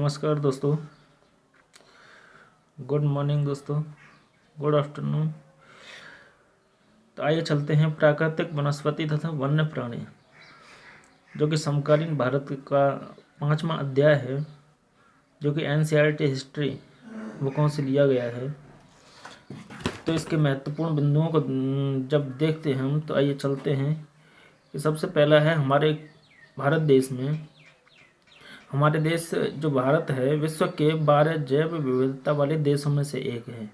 नमस्कार दोस्तों, good morning दोस्तों, गुड आफ्टरनून। तो आइए चलते हैं प्राकृतिक वनस्पति तथा वन्य प्राणी, जो कि समकालीन भारत का 5वां अध्याय है, जो कि एनसीईआरटी हिस्ट्री बुकों से लिया गया है। तो इसके महत्वपूर्ण बिंदुओं को जब देखते हैं हम, तो आइए चलते हैं कि सबसे पहला है हमारे भारत देश में। हमारे देश जो भारत है, विश्व के 12 जैव विविधता वाले देशों में से एक है।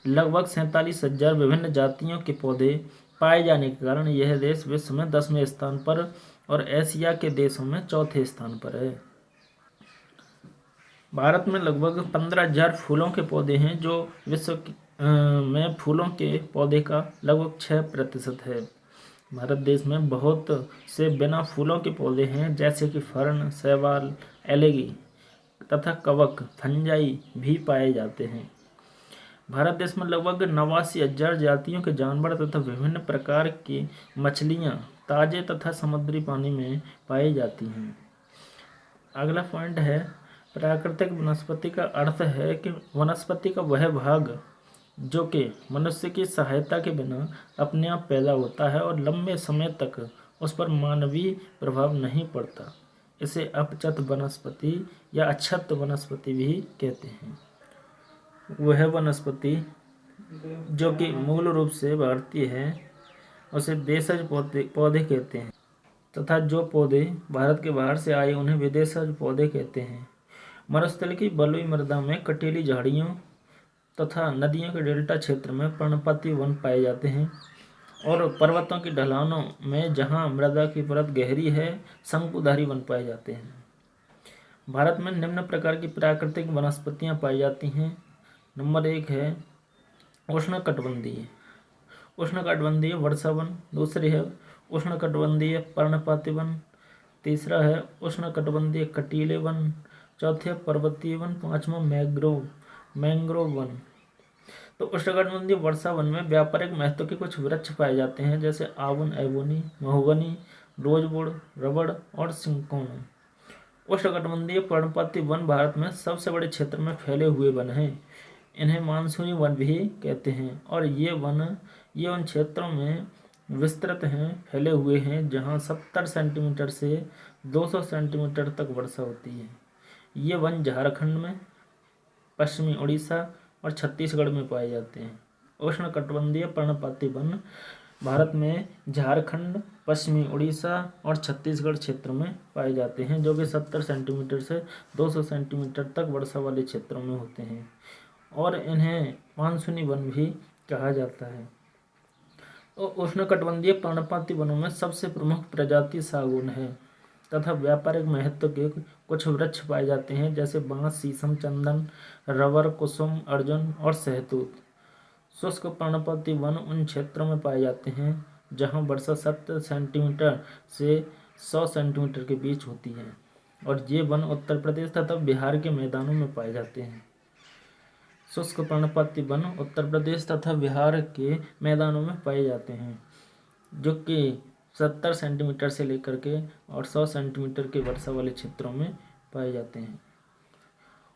लगभग 47,000 विभिन्न जातियों के पौधे पाए जाने के कारण यह देश विश्व में 10वें स्थान पर और एशिया के देशों में चौथे स्थान पर है। भारत में लगभग 15,000 फूलों के पौधे हैं, जो विश्व में फूलों के पौधे का लगभग 6% है। भारत देश में बहुत से बिना फूलों के पौधे हैं, जैसे कि फर्न, शैवाल, एलेगी तथा कवक, फंजाई भी पाए जाते हैं। भारत देश में लगभग 89,000 जातियों के जानवर तथा विभिन्न प्रकार की मछलियाँ ताजे तथा समुद्री पानी में पाई जाती हैं। अगला पॉइंट है, प्राकृतिक वनस्पति का अर्थ है कि वनस्पति का वह भाग जो कि मनुष्य की सहायता के बिना अपने आप पैदा होता है और लंबे समय तक उस पर मानवीय प्रभाव नहीं पड़ता। इसे अपचत वनस्पति या अक्षत वनस्पति भी कहते हैं। वह वनस्पति जो कि मूल रूप से भारतीय है, उसे देशज पौधे कहते हैं, तथा जो पौधे भारत के बाहर से आए उन्हें विदेशज पौधे कहते हैं। मरुस्थल की बलुई मृदा में कटीली झाड़ियों तथा नदियों के डेल्टा क्षेत्र में पर्णपाती वन पाए जाते हैं, और पर्वतों की ढलानों में जहाँ मृदा की परत गहरी है, शंकुधारी वन पाए जाते हैं। भारत में निम्न प्रकार की प्राकृतिक वनस्पतियाँ पाई जाती हैं। नंबर 1 है उष्णकटिबंधीय वर्षा वन। दूसरी है उष्णकटिबंधीय पर्णपाती वन। तीसरा है उष्णकटिबंधीय कटीले वन। चौथे पर्वतीय वन। पांचवा मैंग्रोव वन। तो उष्णकटिबंधीय वर्षा वन में व्यापारिक महत्व के कुछ वृक्ष पाए जाते हैं, जैसे आवन, एबोनी, महोगनी, रोजवुड, रबड़ और सिंकोन। उष्णकटिबंधीय पर्णपाती वन भारत में सबसे बड़े क्षेत्र में फैले हुए वन हैं। इन्हें मानसूनी वन भी कहते हैं, और ये उन क्षेत्रों में विस्तृत हैं, फैले हुए हैं, जहाँ 70 सेंटीमीटर से 200 सेंटीमीटर तक वर्षा होती है। ये वन झारखंड में, पश्चिमी उड़ीसा और छत्तीसगढ़ में पाए जाते हैं। उष्णकटिबंधीय पर्णपाती वन भारत में झारखंड, पश्चिमी उड़ीसा और छत्तीसगढ़ क्षेत्र में पाए जाते हैं, जो कि 70 सेंटीमीटर से 200 सेंटीमीटर तक वर्षा वाले क्षेत्रों में होते हैं, और इन्हें मानसूनी वन भी कहा जाता है। तो उष्णकटिबंधीय पर्णपाती वनों में सबसे प्रमुख प्रजाति सागौन है, तथा व्यापारिक महत्व के कुछ वृक्ष पाए जाते हैं, जैसे बांस, शीशम, चंदन, रबर, कुसुम, अर्जुन और सहतूत। शुष्क पर्णपाती वन उन क्षेत्रों में पाए जाते हैं जहां वर्षा 70 सेंटीमीटर से 100 सेंटीमीटर के बीच होती है, और ये वन उत्तर प्रदेश तथा बिहार के मैदानों में पाए जाते हैं। शुष्क पर्णपाती वन उत्तर प्रदेश तथा बिहार के मैदानों में पाए जाते हैं, जो कि 70 सेंटीमीटर से लेकर के और 100 सेंटीमीटर के वर्षा वाले क्षेत्रों में पाए जाते हैं।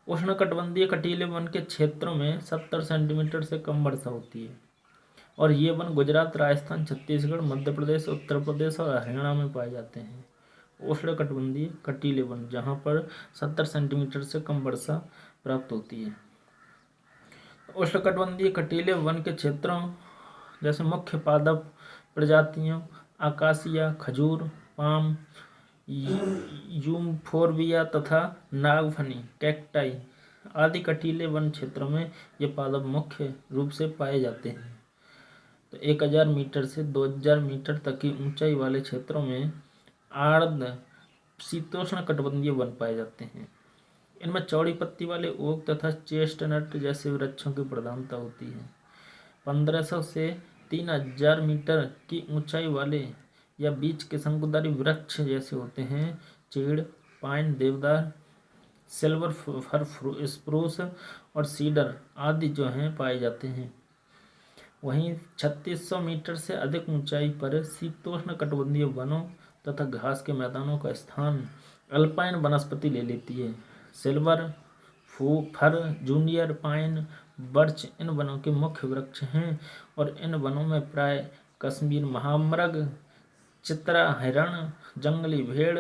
उष्णकटिबंधीय कटीले वन के क्षेत्रों में 70 सेंटीमीटर से कम वर्षा होती है, और ये वन गुजरात, राजस्थान, छत्तीसगढ़, मध्य प्रदेश, उत्तर प्रदेश और हरियाणा में पाए जाते हैं। उष्णकटिबंधीय कटीले वन, जहाँ पर 70 सेंटीमीटर से कम वर्षा प्राप्त होती है। उष्णकटिबंधीय कटीले वन के क्षेत्रों जैसे मुख्य पादप प्रजातियों आकाशिया, खजूर, पाम, यूफोरबिया तथा नागफनी, कैक्टाई आदि कटीले वन क्षेत्रों में ये पादप मुख्य रूप से पाए जाते हैं। तो 1000 मीटर से 2000 मीटर तक की ऊंचाई वाले क्षेत्रों में आर्द्र शीतोष्ण कटिबंधीय वन पाए जाते हैं। इनमें चौड़ी पत्ती वाले ओक तथा चेस्टनट जैसे वृक्षों की प्रधानता होती है। 1500 से 3000 मीटर की ऊंचाई वाले या बीच के शंकुधारी वृक्ष जैसे होते हैं चीड़, पाइन, देवदार, सिल्वर फर स्प्रूस और सीडर आदि जो हैं पाए जाते हैं। वहीं 3600 मीटर से अधिक ऊंचाई पर शीतोष्ण कटिबंधीय वनों तथा घास के मैदानों का स्थान अल्पाइन वनस्पति ले लेती है। सिल्वर, फर, जूनियर पाइन, बर्च इन वनों के मुख्य वृक्ष हैं और इन वनों में प्राय कश्मीर महामृग, चित्रा हिरण, जंगली भेड़,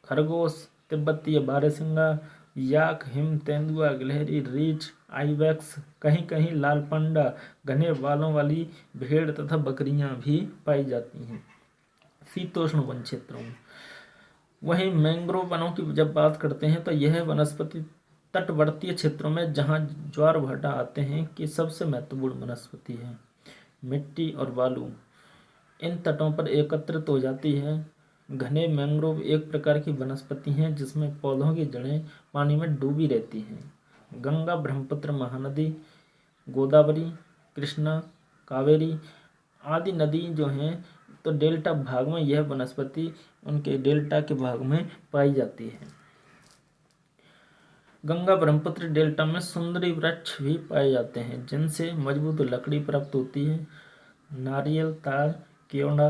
खरगोश, तिब्बतीय बारहसिंगा, याक, हिम तेंदुआ, गिलहरी, रीछ, आइबैक्स, कहीं कहीं लाल पंडा, घने बालों वाली भेड़ तथा बकरियां भी पाई जाती हैं शीतोष्ण वन क्षेत्रों में। वहीं मैंग्रोव वनों की जब बात करते हैं तो यह वनस्पति तटवर्तीय क्षेत्रों में जहां ज्वार भाटा आते हैं कि सबसे महत्वपूर्ण वनस्पति है। मिट्टी और बालू इन तटों पर एकत्रित हो जाती है। घने मैंग्रोव एक प्रकार की वनस्पति हैं जिसमें पौधों की जड़ें पानी में डूबी रहती हैं। गंगा, ब्रह्मपुत्र, महानदी, गोदावरी, कृष्णा, कावेरी आदि नदी जो हैं तो डेल्टा भाग में यह वनस्पति उनके डेल्टा के भाग में पाई जाती है। गंगा ब्रह्मपुत्र डेल्टा में सुंदरी वृक्ष भी पाए जाते हैं जिनसे मजबूत लकड़ी प्राप्त होती है। नारियल, ताड़, केवड़ा,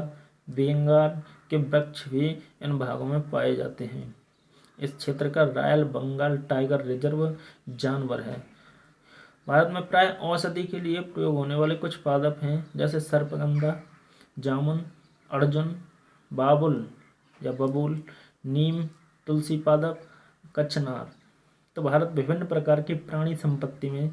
बेंगार के वृक्ष भी इन भागों में पाए जाते हैं। इस क्षेत्र का रॉयल बंगाल टाइगर रिजर्व जानवर है। भारत में प्राय औषधि के लिए प्रयोग होने वाले कुछ पादप हैं जैसे सर्पगंधा, जामुन, अर्जुन, बाबुल या बबूल, नीम, तुलसी पादप, कचनार। तो भारत विभिन्न प्रकार की प्राणी संपत्ति में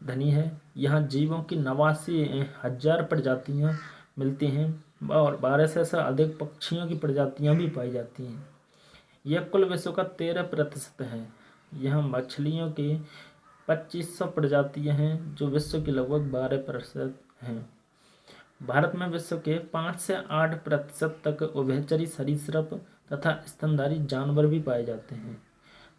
धनी है। यहाँ जीवों की 89,000 प्रजातियाँ मिलती हैं और 1200 से अधिक पक्षियों की प्रजातियाँ भी पाई जाती हैं। यह कुल विश्व का 13% है। यहाँ मछलियों की 2500 प्रजातियाँ हैं जो विश्व की लगभग 12% हैं। भारत में विश्व के 5 से 8% तक उभयचरी सरीसृप तथा स्तनधारी जानवर भी पाए जाते हैं।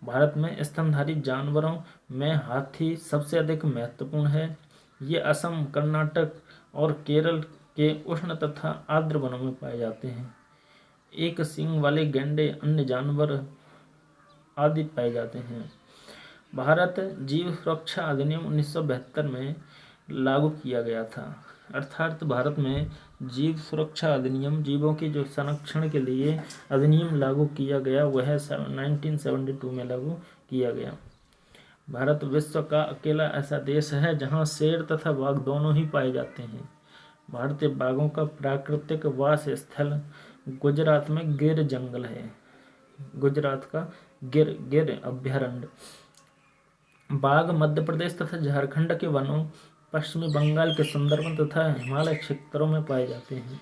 भारत में स्तनधारी जानवरों में हाथी सबसे अधिक महत्वपूर्ण है। ये असम, कर्नाटक और केरल के उष्ण तथा आर्द्र वनों में पाए जाते हैं। एक सींग वाले गैंडे, अन्य जानवर आदि पाए जाते हैं। भारत जीव सुरक्षा अधिनियम 1972 में लागू किया गया था। अर्थात भारत में जीव सुरक्षा अधिनियम, जीवों के जो संरक्षण के लिए अधिनियम लागू किया गया वह 1972 में लागू किया गया। भारत विश्व का अकेला ऐसा देश है जहां शेर तथा बाघ दोनों ही पाए जाते हैं। भारतीय बाघों का प्राकृतिक वास स्थल गुजरात में गिर जंगल है। गुजरात का गिर अभ्यारण्य। बाघ मध्य प्रदेश तथा झारखंड के वनों, पश्चिमी बंगाल के सुंदरवन तथा हिमालय क्षेत्रों में पाए जाते हैं।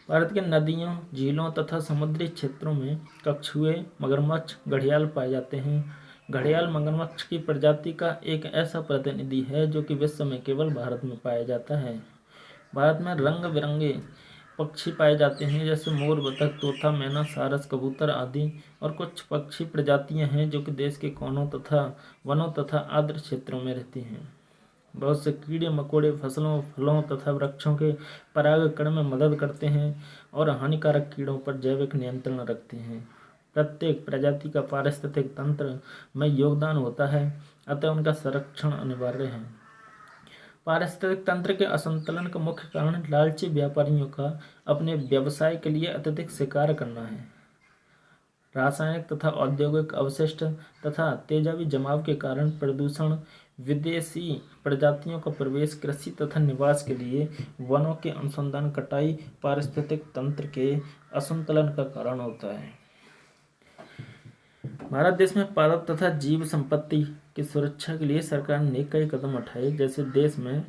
भारत के नदियों, झीलों तथा समुद्री क्षेत्रों में कछुए, मगरमच्छ, घड़ियाल पाए जाते हैं। घड़ियाल मगरमच्छ की प्रजाति का एक ऐसा प्रतिनिधि है जो कि विश्व में केवल भारत में पाया जाता है। भारत में रंग बिरंगे पक्षी पाए जाते हैं जैसे मोर, बतख, तोता, मैना, सारस, कबूतर आदि और कुछ पक्षी प्रजातियां हैं जो कि देश के कोनों तथा वनों तथा आर्द्र क्षेत्रों में रहती हैं। बहुत से कीड़े मकोड़े फसलों, फलों तथा वृक्षों के परागकण में मदद करते हैं और हानिकारक कीड़ों पर जैविक नियंत्रण रखते हैं। प्रत्येक प्रजाति का पारिस्थितिक तंत्र में योगदान होता है, अतः उनका संरक्षण अनिवार्य है। पारिस्थितिक तंत्र के असंतुलन का मुख्य कारण लालची व्यापारियों का अपने व्यवसाय के लिए अत्यधिक शिकार करना है। रासायनिक तथा औद्योगिक अवशिष्ट तथा तेजाबी जमाव के कारण प्रदूषण, विदेशी प्रजातियों का प्रवेश, कृषि तथा निवास के लिए वनों के अनुसंधान, कटाई पारिस्थितिक तंत्र के असंतुलन का कारण होता है। भारत देश में पादप तथा जीव संपत्ति की सुरक्षा के लिए सरकार ने कई कदम उठाए। जैसे देश में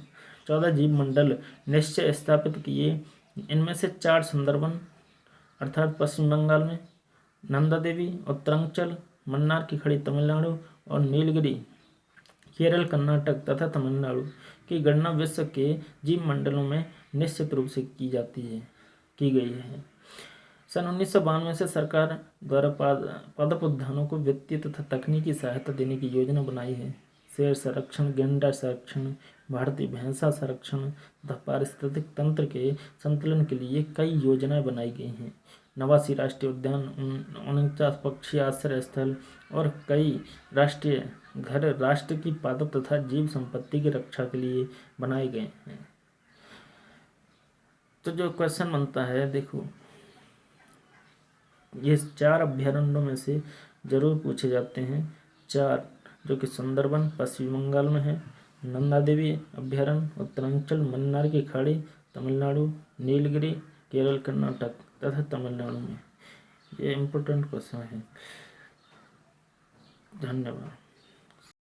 14 जीव मंडल निश्चय स्थापित किए। इनमें से 4 सुंदरवन अर्थात पश्चिम बंगाल में, नंदा देवी, उत्तरांचल, मन्नार की खड़ी तमिलनाडु और नीलगिरी केरल, कर्नाटक तथा तमिलनाडु की गणना विश्व के जीव मंडलों में निश्चित रूप से की गई है। सन 1992 से सरकार द्वारा पादप उद्यानों को वित्तीय तथा तकनीकी सहायता देने की योजना बनाई है। शेर संरक्षण, गेंडा संरक्षण, भारतीय भैंसा संरक्षण तथा पारिस्थितिक तंत्र के संतुलन के लिए कई योजनाएं बनाई गई हैं। 89 राष्ट्रीय उद्यान, 49 पक्षी आश्रय स्थल और कई राष्ट्रीय घर राष्ट्र की पादप तथा जीव संपत्ति की रक्षा के लिए बनाए गए हैं। तो जो क्वेश्चन बनता है, देखो ये 4 अभ्यारण्यों में से जरूर पूछे जाते हैं। 4 जो कि सुंदरबन पश्चिम बंगाल में है। नंदा देवी अभ्यारण्य उत्तरांचल मन्नार की खाड़ी तमिलनाडु, नीलगिरी केरल कर्नाटक तथा तमिलनाडु में। ये इम्पोर्टेंट क्वेश्चन है। धन्यवाद।